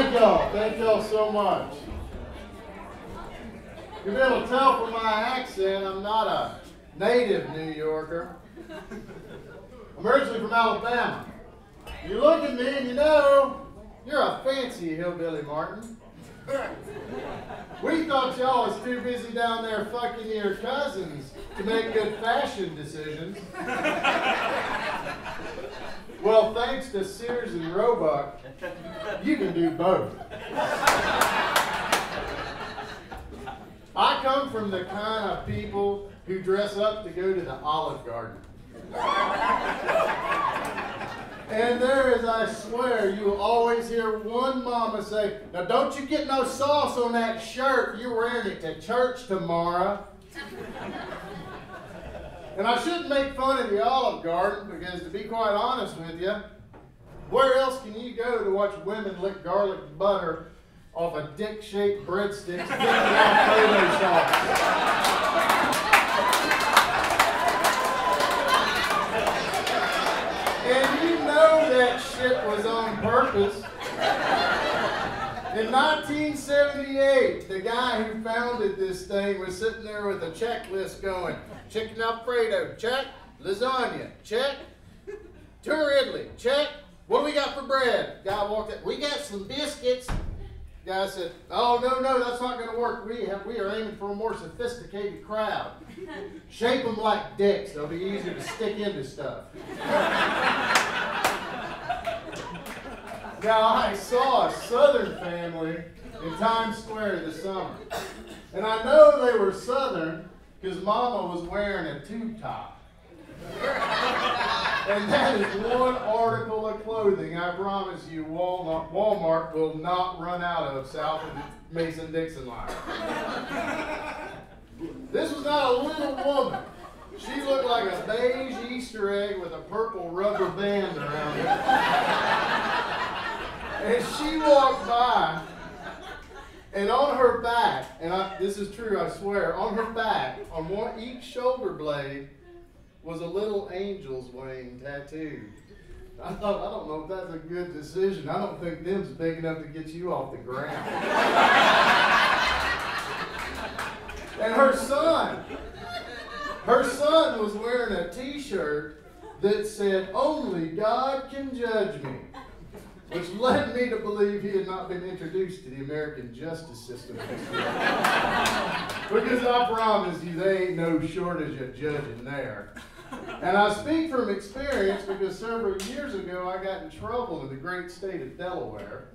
Thank y'all. Thank y'all so much. You'll be able to tell from my accent I'm not a native New Yorker. I'm originally from Alabama. You look at me and you know you're a fancy hillbilly, Martin. We thought y'all was too busy down there fucking your cousins to make good fashion decisions. Well, thanks to Sears and Roebuck, you can do both. I come from the kind of people who dress up to go to the Olive Garden. And there is, I swear, you will always hear one mama say, now don't you get no sauce on that shirt. You're wearing it to church tomorrow. And I shouldn't make fun of the Olive Garden because, to be quite honest with you, where else can you go to watch women lick garlic butter off a dick-shaped breadsticks dipped in Alfredo sauce? And you know that shit was on purpose. In 1978, the guy who founded this thing was sitting there with a checklist going, chicken Alfredo, check. Lasagna, check. Tuna Ridley, check. What do we got for bread? Guy walked in, we got some biscuits. Guy said, oh, no, that's not going to work. We are aiming for a more sophisticated crowd. Shape them like dicks. They'll be easier to stick into stuff. Now, I saw a Southern family in Times Square this summer. And I know they were Southern because Mama was wearing a tube top. And that is one article of clothing I promise you Walmart will not run out of south of the Mason-Dixon line. This was not a little woman. She looked like a beige Easter egg with a purple rubber band around it. And she walked by, and on her back, and this is true, I swear, on her back, on each shoulder blade, was a little angel's wing tattooed. I thought, I don't know if that's a good decision. I don't think them's big enough to get you off the ground. And her son was wearing a t-shirt that said, only God can judge me, which led me to believe he had not been introduced to the American justice system. Because I promise you, they ain't no shortage of judging there. And I speak from experience because several years ago I got in trouble in the great state of Delaware.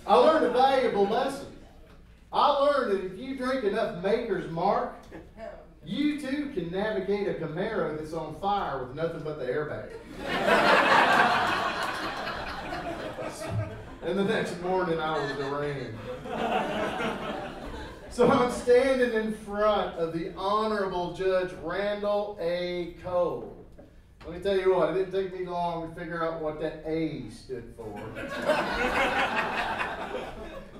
I learned a valuable lesson. I learned that if you drink enough Maker's Mark, you too can navigate a Camaro that's on fire with nothing but the airbag. And the next morning I was arraigned. So I'm standing in front of the Honorable Judge Randall A. Cole. Let me tell you what, it didn't take me long to figure out what that A stood for.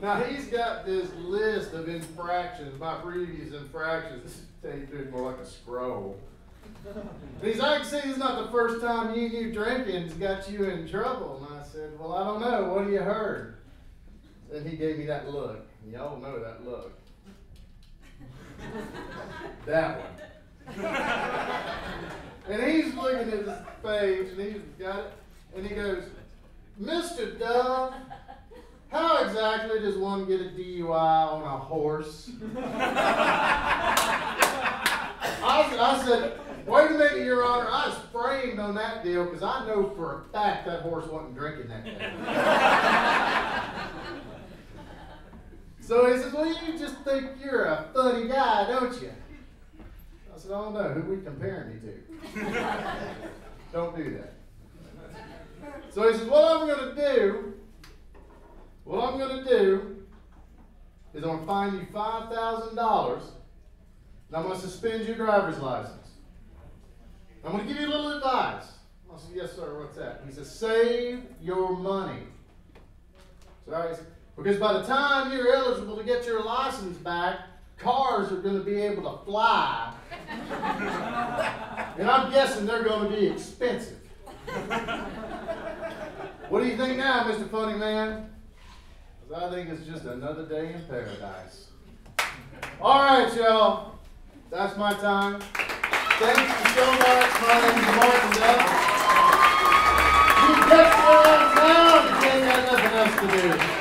Now he's got this list of infractions, my previous infractions. This is more like a scroll. He's like, I can see this is not the first time you drinking's got you in trouble. And I said, well, I don't know. What have you heard? And he gave me that look. Y'all know that look. That one. And he's looking at his page, and he's got it, and he goes, Mr. Dove, how exactly does one get a DUI on a horse? I said, wait a minute, Your Honor, I was framed on that deal because I know for a fact that horse wasn't drinking that day. So he says, well, you just think you're a funny guy, don't you? I said, I don't know. Who are we comparing me to? Don't do that. So he says, what I'm going to do is I'm going to fine you $5,000, and I'm going to suspend your driver's license. I'm going to give you a little advice. I said, yes, sir, what's that? He says, save your money. So I said, because by the time you're eligible to get your license back, cars are going to be able to fly. And I'm guessing they're going to be expensive. What do you think now, Mr. Funny Man? 'Cause I think it's just another day in paradise. All right, y'all. That's my time. Thank you so much. My name is Martin Duff. You get your own town. You ain't got nothing else to do.